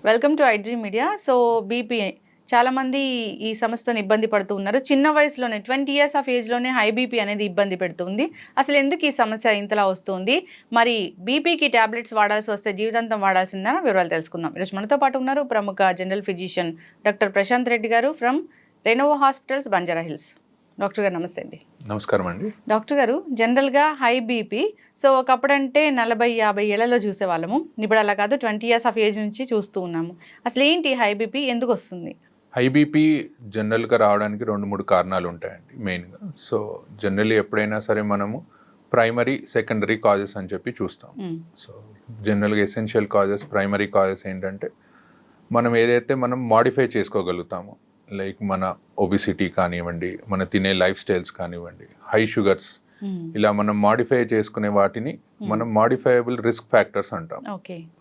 Welcome to iDream media. So BP చాలామంది ఈ సమస్యతో ఇబ్బంది పడుతూ ఉన్నారు. చిన్న వయసులోనే 20 ఇయర్స్ ఆఫ్ ఏజ్‌లోనే హై బీపీ అనేది ఇబ్బంది పెడుతుంది. అసలు ఎందుకు ఈ సమస్య ఇంతలా వస్తుంది? మరి బీపీకి టాబ్లెట్స్ వాడాల్సి వస్తే జీవితాంతం వాడాల్సిందా? వివరాలు తెలుసుకుందాం. ఈరోజు మనతో పాటు ఉన్నారు ప్రముఖ general physician doctor Prashanth Reddy గారు from Renova hospitals, Banjara Hills. Doctor గారు నమస్తే అండి. నమస్కారం అండి. డాక్టర్ గారు, జనరల్గా హై బీపీ సో ఒకప్పుడంటే 40-50 ఏళ్లలో చూసేవాళ్ళము. ఇప్పుడు అలా కాదు, 20 ఇయర్స్ ఆఫ్ ఏజ్ నుంచి చూస్తూ ఉన్నాము. అసలు ఏంటి హై బీపీ, ఎందుకు వస్తుంది? హై బీపీ జనరల్గా రావడానికి 2-3 కారణాలు ఉంటాయండి మెయిన్గా. సో జనరల్లీ ఎప్పుడైనా సరే మనము ప్రైమరీ సెకండరీ కాజెస్ అని చెప్పి చూస్తాం. సో జనరల్గా ఎసెన్షియల్ కాజెస్, ప్రైమరీ కాజెస్ ఏంటంటే మనం ఏదైతే మనం మాడిఫై చేసుకోగలుగుతామో, లైక్ మన ఒబిసిటీ కానివ్వండి, మన తినే లైఫ్ స్టైల్స్ కానివ్వండి, హై షుగర్స్, ఇలా మనం మాడిఫై చేసుకునే వాటిని మనం మాడిఫైయబుల్ రిస్క్ ఫ్యాక్టర్స్ అంటాం.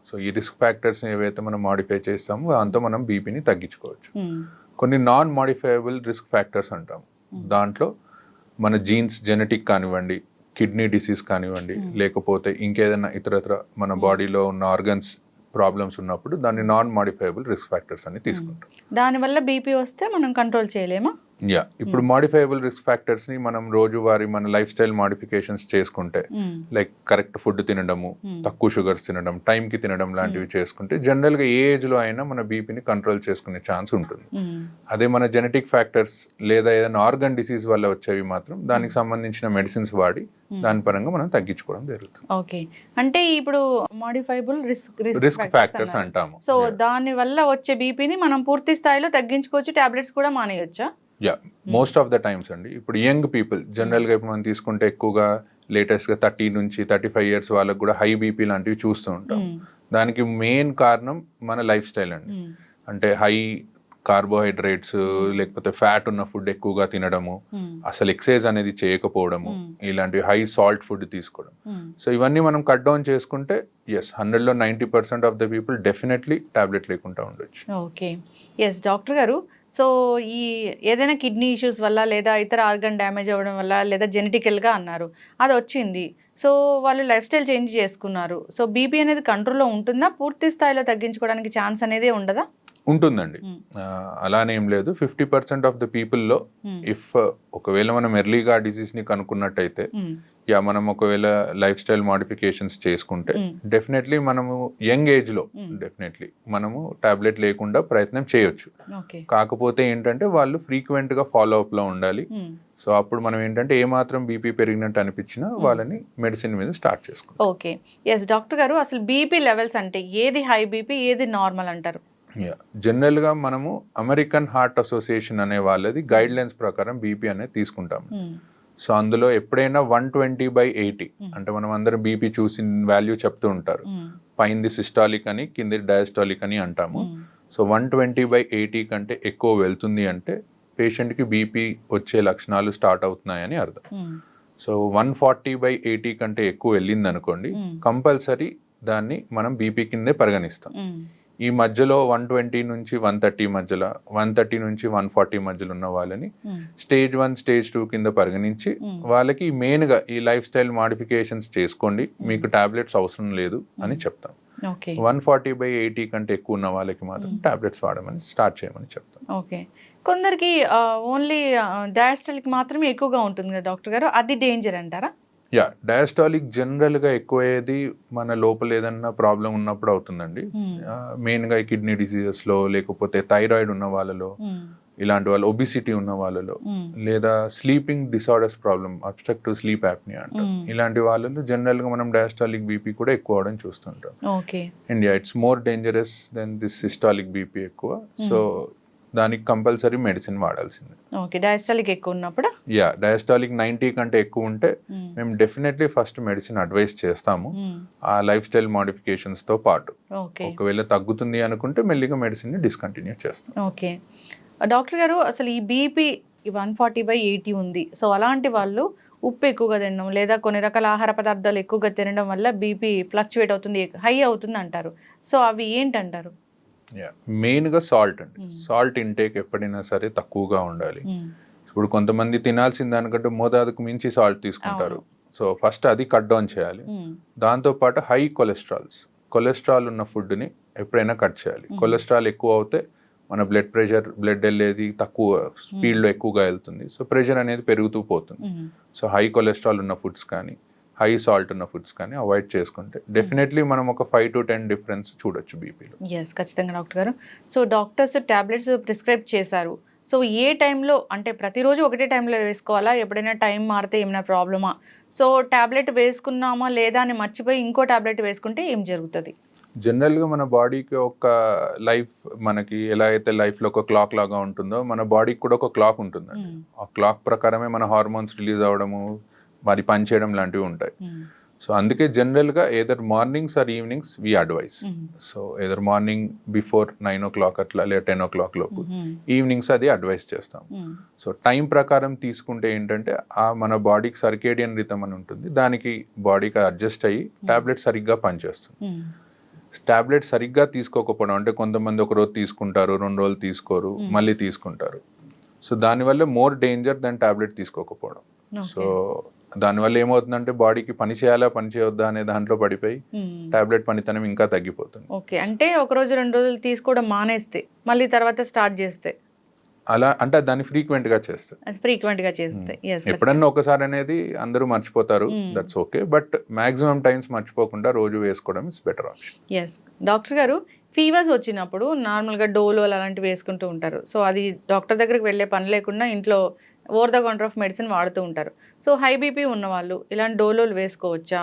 సో ఈ రిస్క్ ఫ్యాక్టర్స్ ఏవైతే మనం మాడిఫై చేస్తామో దాంతో మనం బీపీని తగ్గించుకోవచ్చు. కొన్ని నాన్ మాడిఫైయబుల్ రిస్క్ ఫ్యాక్టర్స్ అంటాం. దాంట్లో మన జీన్స్, జెనెటిక్ కానివ్వండి, కిడ్నీ డిసీజ్ కానివ్వండి, లేకపోతే ఇంకేదైనా ఇతరత్ర మన బాడీలో ఉన్న ఆర్గన్స్ ప్రాబ్లమ్స్ ఉన్నప్పుడు దాన్ని నాన్ మాడిఫైయబుల్ రిస్క్ ఫ్యాక్టర్స్ అని తీసుకుంటాం. దానివల్ల బీపీ వస్తే మనం కంట్రోల్ చేయలేమా? ఇప్పుడు మాడిఫైయబుల్ రిస్క్ ఫ్యాక్టర్స్ ని మనం రోజువారీ మన లైఫ్ స్టైల్ మాడిఫికేషన్స్ చేసుకుంటే, లైక్ కరెక్ట్ ఫుడ్ తినడము, తక్కువ షుగర్స్ తినడం, టైంకి తినడం లాంటివి చేసుకుంటే జనరల్ గా ఏ ఏజ్ లో అయినా మన బీపీని కంట్రోల్ చేసుకునే ఛాన్స్ ఉంటుంది. అదే మన జెనెటిక్ ఫ్యాక్టర్స్ లేదా ఏదైనా ఆర్గన్ డిసీజ్ వల్ల వచ్చేవి మాత్రం దానికి సంబంధించిన మెడిసిన్స్ వాడి దాని పరంగా మనం తగ్గించుకోవడం జరుగుతుంది. ఓకే, అంటే ఇప్పుడు మాడిఫైబుల్ రిస్క్ ఫ్యాక్టర్స్ అంటాము. సో దాని వల్ల వచ్చే బీపీని మనం పూర్తి స్థాయిలో తగ్గించుకోవచ్చు, టాబ్లెట్స్ కూడా మానేయొచ్చా? మోస్ట్ ఆఫ్ ద టైమ్స్ అండి. ఇప్పుడు యంగ్ పీపుల్ జనరల్గా ఇప్పుడు మనం తీసుకుంటే ఎక్కువగా లేటెస్ట్గా 30 నుంచి 35 ఇయర్స్ వాళ్ళకు కూడా హై బీపీ లాంటివి చూస్తూ ఉంటాం. దానికి మెయిన్ కారణం మన లైఫ్ స్టైల్ అండి. అంటే హై కార్బోహైడ్రేట్స్ లేకపోతే ఫ్యాట్ ఉన్న ఫుడ్ ఎక్కువగా తినడము, అసలు ఎక్సర్సైజ్ అనేది చేయకపోవడము, ఇలాంటి హై సాల్ట్ ఫుడ్ తీసుకోవడం. సో ఇవన్నీ మనం కట్ డౌన్ చేసుకుంటే 100లో 90% of the people definitely tablet లేకుండా ఉండొచ్చు. ఓకే, డాక్టర్ గారు, సో ఈ ఏదైనా కిడ్నీ ఇష్యూస్ వల్ల లేదా ఇతర ఆర్గన్ డ్యామేజ్ అవ్వడం వల్ల లేదా జెనెటికల్గా అన్నారు, అది వచ్చింది. సో వాళ్ళు లైఫ్ స్టైల్ చేంజ్ చేసుకున్నారు. సో బీపీ అనేది కంట్రోల్లో ఉంటుందా? పూర్తి స్థాయిలో తగ్గించుకోవడానికి ఛాన్స్ అనేది ఉండదా? ఉంటుందండి, అలానే ఏం లేదు. 50% ఆఫ్ ద పీపుల్లో ఇఫ్ ఒకవేళ మనం ఎర్లీగా డిసీజ్ని కనుక్కున్నట్టయితే, మనం ఒకవేళ లైఫ్ స్టైల్ మాడిఫికేషన్స్ చేసుకుంటే డెఫినెట్లీ మనము యంగ్ ఏజ్లో డెఫినెట్లీ మనము టాబ్లెట్ లేకుండా ప్రయత్నం చేయొచ్చు. కాకపోతే ఏంటంటే వాళ్ళు ఫ్రీక్వెంట్గా ఫాలో అప్లో ఉండాలి. సో అప్పుడు మనం ఏంటంటే ఏమాత్రం బీపీ పెరిగినట్టు అనిపించినా వాళ్ళని మెడిసిన్ మీద స్టార్ట్ చేసుకోవాలి. ఓకే, డాక్టర్ గారు, అసలు బీపీ లెవెల్స్ అంటే ఏది హై బీపీ, ఏది నార్మల్ అంటారు? జనరల్గా మనము అమెరికన్ హార్ట్ అసోసియేషన్ అనే వాళ్ళది గైడ్ లైన్స్ ప్రకారం బీపీ అనేది తీసుకుంటాము. సో అందులో ఎప్పుడైనా 120/80, అంటే మనం అందరం బీపీ చూసి వాల్యూ చెప్తూ ఉంటారు. పైంది సిస్టాలిక్ అని, కింది డయాస్టాలిక్ అని అంటాము. సో 120/80 కంటే ఎక్కువ వెళ్తుంది అంటే పేషెంట్కి బీపీ వచ్చే లక్షణాలు స్టార్ట్ అవుతున్నాయని అర్థం. సో 140/80 కంటే ఎక్కువ వెళ్ళింది అనుకోండి, కంపల్సరీ దాన్ని మనం బీపీ కిందే పరిగణిస్తాం. ఈ మధ్యలో 120 నుంచి 130 మధ్యలో, 130 నుంచి 140 మధ్యలో ఉన్న వాళ్ళని స్టేజ్ 1, స్టేజ్ 2 కింద పరిగణించి వాళ్ళకి మెయిన్గా ఈ లైఫ్ స్టైల్ మాడిఫికేషన్స్ చేసుకోండి, మీకు టాబ్లెట్స్ అవసరం లేదు అని చెప్తాం. 140/80 కంటే ఎక్కువ ఉన్న వాళ్ళకి మాత్రం టాబ్లెట్స్ వాడమని స్టార్ట్ చేయమని చెప్తాం. ఓకే, కొందరికి ఓన్లీ డయాస్టలిక్ మాత్రమే ఎక్కువగా ఉంటుంది కదా డాక్టర్ గారు, అది డేంజర్ అంటారా? డయాస్టాలిక్ జనరల్గా ఎక్కువయ్యేది మన లోపల ఏదన్నా ప్రాబ్లం ఉన్నప్పుడు అవుతుందండి. మెయిన్గా ఈ కిడ్నీ డిసీజెస్లో, లేకపోతే థైరాయిడ్ ఉన్న వాళ్ళలో, ఇలాంటి వాళ్ళు ఒబిసిటీ ఉన్న వాళ్ళలో, లేదా sleeping disorders problem, obstructive sleep apnea అంటాం, ఇలాంటి వాళ్ళలో జనరల్గా మనం డయాస్టాలిక్ బీపీ కూడా ఎక్కువ అవడం చూస్తుంటాం. And it's more dangerous than this systolic BP ఎక్కువ. సో దానికి కంపల్సరీ మెడిసిన్ వాడాల్సిందే. ఓకే, డయాస్టాలిక్ ఎక్కువ ఉన్నప్పుడు? డయాస్టాలిక్ 90 కంటే ఎక్కువ ఉంటే మేము డెఫినెట్లీ ఫస్ట్ మెడిసిన్ అడ్వైస్ చేస్తాము, ఆ లైఫ్ స్టైల్ మాడిఫికేషన్స్ తో పాటు. ఒకవేళ తగ్గుతుంది అనుకుంటే మెల్లిగా మెడిసిన్ ని డిస్కంటిన్యూ చేస్తాం. ఓకే, డాక్టర్ గారు, అసలు ఈ బీపీ 140/80 ఉంది. సో అలాంటి వాళ్ళు ఉప్పు ఎక్కువగా తినడం లేదా కొన్ని రకాల ఆహార పదార్థాలు ఎక్కువగా తినడం వల్ల బీపీ ఫ్లక్చువేట్ అవుతుంది, హై అవుతుంది అంటారు. సో అవి ఏంటంటారు? మెయిన్గా సాల్ట్ అండి. సాల్ట్ ఇంటేక్ ఎప్పుడైనా సరే తక్కువగా ఉండాలి. ఇప్పుడు కొంతమంది తినాల్సిన దానికంటే మోతాదుకు మించి సాల్ట్ తీసుకుంటారు. సో ఫస్ట్ అది కట్ డౌన్ చేయాలి. దాంతోపాటు హై కొలెస్ట్రాల్ ఉన్న ఫుడ్ని ఎప్పుడైనా కట్ చేయాలి. కొలెస్ట్రాల్ ఎక్కువ అవుతే మన బ్లడ్ వెళ్ళేది తక్కువ స్పీడ్లో ఎక్కువగా వెళ్తుంది. సో ప్రెషర్ అనేది పెరుగుతూ పోతుంది. సో హై కొలెస్ట్రాల్ ఉన్న ఫుడ్స్ కానీ హై సాల్ట్ ఉన్న ఫుడ్స్ కానీ అవాయిడ్ చేసుకుంటే డెఫినెట్లీ మనం ఒక 5 to 10 డిఫరెన్స్ చూడొచ్చు బీపీలో. ఎస్, ఖచ్చితంగా డాక్టర్ గారు. సో డాక్టర్స్ టాబ్లెట్స్ ప్రిస్క్రైబ్ చేశారు. సో ఏ టైంలో, అంటే ప్రతిరోజు ఒకటే టైంలో వేసుకోవాలా, ఎప్పుడైనా టైం మారితే ఏమైనా ప్రాబ్లమా? సో టాబ్లెట్ వేసుకున్నామా లేదా అని మర్చిపోయి ఇంకో టాబ్లెట్ వేసుకుంటే ఏం జరుగుతుంది? జనరల్గా మన బాడీకి ఒక లైఫ్, మనకి ఎలా అయితే లైఫ్లో ఒక క్లాక్ లాగా ఉంటుందో మన బాడీకి కూడా ఒక క్లాక్ ఉంటుందండి. ఆ క్లాక్ ప్రకారమే మన హార్మోన్స్ రిలీజ్ అవ్వడము, మరి పని చేయడం లాంటివి ఉంటాయి. సో అందుకే జనరల్గా either mornings or evenings we advise. So either morning before 9 o'clock అట్లా లేదా 10 o'clock లోపు, ఈవినింగ్స్ అది అడ్వైస్ చేస్తాం. సో టైం ప్రకారం తీసుకుంటే ఏంటంటే మన బాడీకి సర్కేడియన్ రిథమ్ అని ఉంటుంది, దానికి బాడీకి అడ్జస్ట్ అయ్యి టాబ్లెట్ సరిగ్గా పనిచేస్తుంది. టాబ్లెట్ సరిగ్గా తీసుకోకపోవడం అంటే కొంతమంది ఒక రోజు తీసుకుంటారు, 2 రోజులు తీసుకోరు, మళ్ళీ తీసుకుంటారు. సో దానివల్ల మోర్ డేంజర్ దాని టాబ్లెట్ తీసుకోకపోవడం. సో దానివల్ల ఏమవుతుందంటే బాడీకి పని చేయాలా పని చేయొద్దా అనే దాంట్లో పడిపోయి టాబ్లెట్ పనితనం ఇంకా తగ్గిపోతుంది. ఓకే, అంటే ఒక రోజు 2 రోజులు తీసుకోవడం మానేస్తే మళ్ళీ తర్వాత స్టార్ట్ చేస్తే అలా అంటే దాన్ని ఫ్రీక్వెంట్ గా చేస్తే ఎప్పుడన్నా ఒకసారి అనేది అందరూ మర్చిపోతారు, that's okay. But maximum times మర్చిపోకుండా రోజు వేసుకోవడం is better option. Yes doctor గారు, ఫీవర్స్ వచ్చినప్పుడు నార్మల్గా డోలో అలాంటివి వేసుకుంటూ ఉంటారు. సో అది డాక్టర్ దగ్గరికి వెళ్ళే పని లేకుండా ఇంట్లో over the counter of medicine వాడుతూ ఉంటారు. సో హై బీపీ ఉన్నవాళ్ళు ఇలాంటి డోలోలు వేసుకోవచ్చా?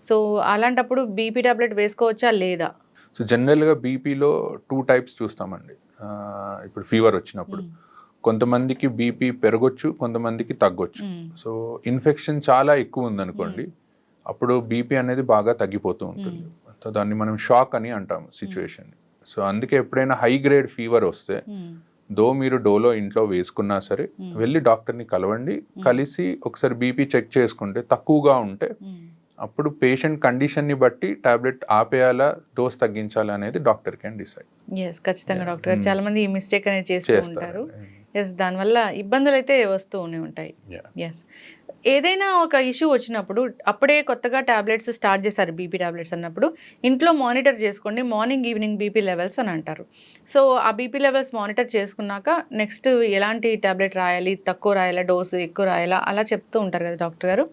సో అలాంటప్పుడు బీపీ టాబ్లెట్ వేసుకోవచ్చా లేదా? సో జనరల్గా బీపీలో 2 types చూస్తామండి. ఇప్పుడు ఫీవర్ వచ్చినప్పుడు కొంతమందికి బీపీ పెరగొచ్చు, కొంతమందికి తగ్గొచ్చు. సో ఇన్ఫెక్షన్ చాలా ఎక్కువ ఉందనుకోండి, అప్పుడు బీపీ అనేది బాగా తగ్గిపోతూ ఉంటుంది. సో దాన్ని మనం షాక్ అని అంటాము సిచ్యువేషన్. సో అందుకే ఎప్పుడైనా హై గ్రేడ్ ఫీవర్ వస్తే దో మీరు డోలో ఇంట్లో వేసుకున్నా సరే వెళ్ళి డాక్టర్ని కలవండి. కలిసి ఒకసారి బీపీ చెక్ చేసుకుంటే తక్కువగా ఉంటే అప్పుడు పేషెంట్ కండిషన్ని బట్టి టాబ్లెట్ ఆపేయాలా, డోస్ తగ్గించాలా అనేది డాక్టర్ కెన్ డిసైడ్. ఎస్, ఖచ్చితంగా డాక్టర్ గారు. చాలా మంది ఈ మిస్టేక్ అనేది చేస్తూ ఉంటారు. ఎస్, దానివల్ల ఇబ్బందులు అయితే వస్తూనే ఉంటాయి. ఎస్, ఏదైనా ఒక ఇష్యూ వచ్చినప్పుడు అప్పుడే కొత్తగా టాబ్లెట్స్ స్టార్ట్ చేశారు బీపీ టాబ్లెట్స్ అన్నప్పుడు ఇంట్లో మానిటర్ చేసుకోండి, మార్నింగ్ ఈవినింగ్ బీపీ లెవెల్స్ అని అంటారు. సో ఆ బీపీ లెవెల్స్ మానిటర్ చేసుకున్నాక నెక్స్ట్ ఎలాంటి టాబ్లెట్ రాయాలి, తక్కువ రాయాలా, డోసు ఎక్కువ రాయాలా, అలా చెప్తూ ఉంటారు కదా డాక్టర్ గారు.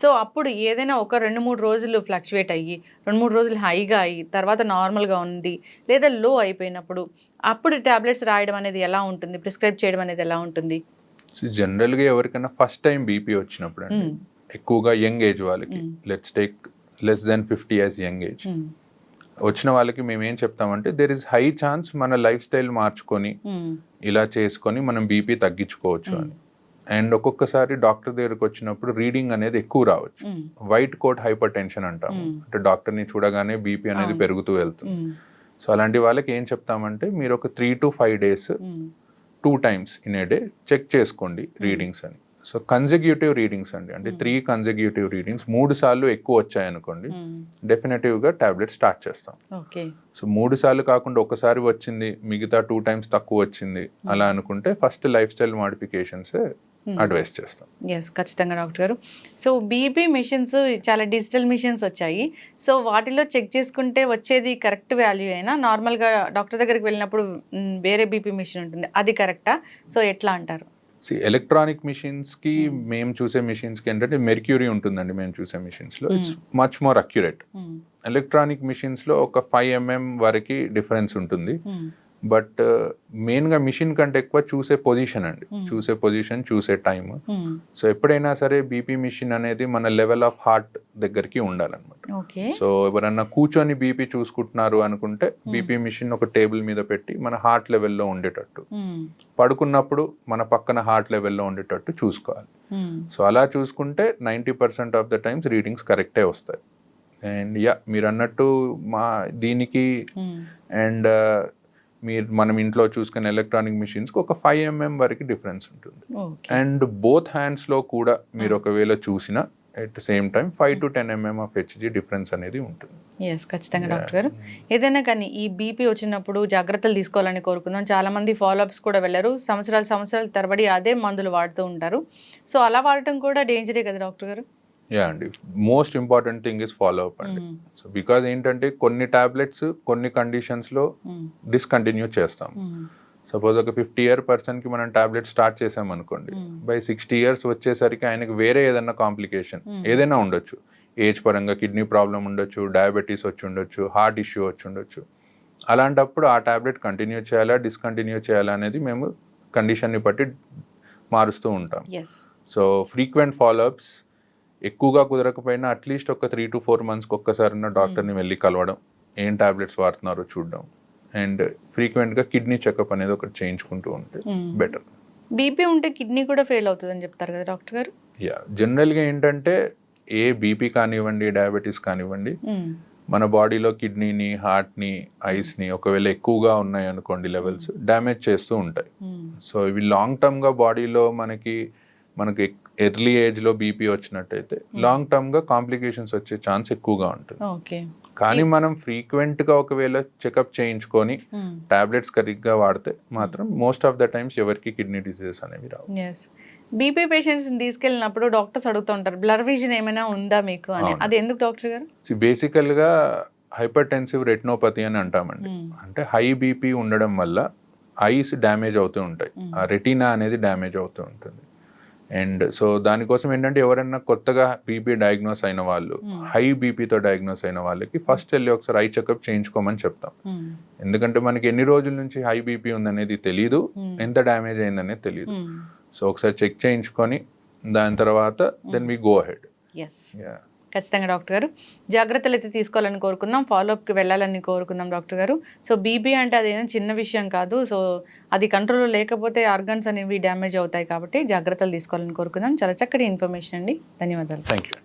సో అప్పుడు ఏదైనా ఒక 2-3 రోజులు ఫ్లక్చువేట్ అయ్యి 2-3 రోజులు హైగా అయ్యి తర్వాత నార్మల్గా ఉంది లేదా లో అయిపోయినప్పుడు అప్పుడు టాబ్లెట్స్ రాయడం అనేది ఎలా ఉంటుంది, ప్రిస్క్రైబ్ చేయడం అనేది ఎలా ఉంటుంది? జనరల్గా ఎవరికైనా ఫస్ట్ టైం బీపీ వచ్చినప్పుడు అండి, ఎక్కువగా యంగ్ ఏజ్ వాళ్ళకి, let's take less than 50 years young age వచ్చిన వాళ్ళకి మేము ఏం చెప్తామంటే దేర్ ఇస్ హై ఛాన్స్ మన లైఫ్ స్టైల్ మార్చుకొని ఇలా చేసుకొని మనం బీపీ తగ్గించుకోవచ్చు అని. అండ్ ఒక్కొక్కసారి డాక్టర్ దగ్గరకు వచ్చినప్పుడు రీడింగ్ అనేది ఎక్కువ రావచ్చు. వైట్ కోట్ హైపర్ టెన్షన్ అంటాము, అంటే డాక్టర్ని చూడగానే బీపీ అనేది పెరుగుతూ వెళ్తుంది. సో అలాంటి వాళ్ళకి ఏం చెప్తామంటే మీరు ఒక 3 to 5 days 2 times in a day check చేసుకోండి రీడింగ్స్ అని. సో కన్సెక్యూటివ్ రీడింగ్స్ అండి, అంటే 3 consecutive రీడింగ్స్ 3 సార్లు ఎక్కువ వచ్చాయనుకోండి డెఫినెటివ్గా టాబ్లెట్ స్టార్ట్ చేస్తాం. సో 3 సార్లు కాకుండా ఒకసారి వచ్చింది మిగతా 2 times తక్కువ వచ్చింది అలా అనుకుంటే first life style modifications advice చేస్తాం. ఎస్, ఖచ్చితంగా డాక్టర్ గారు. సో బీపీ మిషన్స్ చాలా డిజిటల్ మిషన్స్ వచ్చాయి. సో వాటిలో చెక్ చేసుకుంటే వచ్చేది కరెక్ట్ వాల్యూ అయినా నార్మల్గా డాక్టర్ దగ్గరికి వెళ్ళినప్పుడు వేరే బీపీ మిషన్ ఉంటుంది, అది కరెక్టా? సో ఎట్లా అంటారు? ఎలక్ట్రానిక్ మిషన్స్కి మేము చూసే మిషన్స్కి ఏంటంటే మెర్క్యూరీ ఉంటుందండి. మేము చూసే మిషన్స్లో it's much more accurate. Electronic మిషన్స్లో ఒక 5 mm వరకు డిఫరెన్స్ ఉంటుంది. బట్ మెయిన్గా మిషన్ కంటే ఎక్కువ చూసే పొజిషన్ అండి, చూసే పొజిషన్, చూసే టైమ్. సో ఎప్పుడైనా సరే బీపీ మిషన్ అనేది మన లెవెల్ ఆఫ్ హార్ట్ దగ్గరికి ఉండాలన్నమాట. సో ఎవరన్నా కూర్చొని బీపీ చూసుకుంటున్నారు అనుకుంటే బీపీ మిషన్ ఒక టేబుల్ మీద పెట్టి మన హార్ట్ లెవెల్లో ఉండేటట్టు, పడుకున్నప్పుడు మన పక్కన హార్ట్ లెవెల్లో ఉండేటట్టు చూసుకోవాలి. సో అలా చూసుకుంటే 90% ఆఫ్ ద టైమ్స్ రీడింగ్స్ కరెక్టే వస్తాయి. అండ్ మీరు అన్నట్టు మా దీనికి అండ్ మనం ఇంట్లో చూసుకునే ఎలక్ట్రానిక్ మిషన్స్కి ఒక 5 mm వరకు డిఫరెన్స్ ఉంటుంది. అండ్ బోత్ హ్యాండ్స్లో కూడా మీరు ఒకవేళ చూసినా at the same time 5 to 10 mm of HG difference అనేది ఉంటుంది. ఎస్, ఖచ్చితంగా డాక్టర్ గారు. ఏదైనా కానీ ఈ బీపీ వచ్చినప్పుడు జాగ్రత్తలు తీసుకోవాలని కోరుకుందాం. చాలా మంది ఫాలోఅప్స్ కూడా వెళ్ళరు, సంవత్సరాల తరబడి అదే మందులు వాడుతూ ఉంటారు. సో అలా వాడటం కూడా డేంజరే కదా డాక్టర్ గారు? యా అండి, most important thing is follow up అండి. సో బికాజ్ ఏంటంటే కొన్ని టాబ్లెట్స్ కొన్ని కండిషన్స్లో డిస్కంటిన్యూ చేస్తాం. సపోజ్ ఒక 50-year పర్సన్కి మనం టాబ్లెట్ స్టార్ట్ చేసామనుకోండి, బై 60 years వచ్చేసరికి ఆయనకి వేరే ఏదైనా కాంప్లికేషన్ ఏదైనా ఉండొచ్చు. ఏజ్ పరంగా కిడ్నీ ప్రాబ్లం ఉండొచ్చు, డయాబెటీస్ వచ్చి ఉండొచ్చు, హార్ట్ ఇష్యూ వచ్చి ఉండొచ్చు. అలాంటప్పుడు ఆ టాబ్లెట్ కంటిన్యూ చేయాలా డిస్కంటిన్యూ చేయాలా అనేది మేము కండిషన్ని బట్టి మారుస్తూ ఉంటాం. సో ఫ్రీక్వెంట్ ఫాలోఅప్స్, ఎక్కువగా కుదరకపోయినా అట్లీస్ట్ ఒక 3 to 4 monthsకి ఒక్కసారి డాక్టర్ని వెళ్ళి కలవడం, ఏం టాబ్లెట్స్ వాడుతున్నారో చూడడం, అండ్ ఫ్రీక్వెంట్గా కిడ్నీ చెకప్ అనేది ఒకటి చేయించుకుంటూ ఉంటే బెటర్. బీపీ ఉంటే కిడ్నీ కూడా ఫెయిల్ అవుతుందని చెప్తారు కదా డాక్టర్ గారు? యా, జనరల్గా ఏంటంటే ఏ బీపీ కానివ్వండి, డయాబెటీస్ కానివ్వండి, మన బాడీలో కిడ్నీని, హార్ట్ని, ఐస్ని ఒకవేళ ఎక్కువగా ఉన్నాయి అనుకోండి లెవెల్స్ డ్యామేజ్ చేస్తూ ఉంటాయి. సో ఇవి లాంగ్ టర్మ్గా బాడీలో మనకి ఎర్లీ ఏజ్లో బీపీ వచ్చినట్టయితే లాంగ్ టర్మ్గా కాంప్లికేషన్స్ వచ్చే ఛాన్స్ ఎక్కువగా ఉంటుంది. కానీ మనం ఫ్రీక్వెంట్గా ఒకవేళ చెకప్ చేయించుకొని టాబ్లెట్స్ కరెక్ట్గా వాడితే మాత్రం మోస్ట్ ఆఫ్ ద టైమ్స్ ఎవరికి కిడ్నీ డిసీజెస్ అనేవి రావు. బీపీ పేషెంట్స్ తీసుకెళ్ళినప్పుడు డాక్టర్స్ అడుగుతూ ఉంటారు, బ్లర్ విజన్ ఏమైనా ఉందా మీకు అని. అది ఎందుకు డాక్టర్ గారు? బేసికల్గా హైపర్టెన్సివ్ రెటినోపతి అని అంటామండి. అంటే హై బీపీ ఉండడం వల్ల ఐస్ డ్యామేజ్ అవుతూ ఉంటాయి, ఆ రెటీనా అనేది డ్యామేజ్ అవుతూ ఉంటుంది. అండ్ సో దానికోసం ఏంటంటే ఎవరైనా కొత్తగా బీపీ డయాగ్నోస్ అయిన వాళ్ళు, హై బీపీతో డయాగ్నోస్ అయిన వాళ్ళకి ఫస్ట్ వెళ్ళి ఒకసారి ఐ చెకప్ చేయించుకోమని చెప్తాం. ఎందుకంటే మనకి ఎన్ని రోజుల నుంచి హై బీపీ ఉందనేది తెలియదు, ఎంత డ్యామేజ్ అయిందనేది తెలియదు. సో ఒకసారి చెక్ చేయించుకొని దాని తర్వాత దెన్ వి గో అహెడ్. ఖచ్చితంగా డాక్టర్ గారు జాగ్రత్తలు అయితే తీసుకోవాలని కోరుకుందాం, ఫాలోఅప్కి వెళ్ళాలని కోరుకుందాం డాక్టర్ గారు. సో బీపీ అంటే అదేం చిన్న విషయం కాదు. సో అది కంట్రోల్లో లేకపోతే ఆర్గన్స్ అనేవి డ్యామేజ్ అవుతాయి కాబట్టి జాగ్రత్తలు తీసుకోవాలని కోరుకుందాం. చాలా చక్కటి ఇన్ఫర్మేషన్ అండి, ధన్యవాదాలు. Thank you.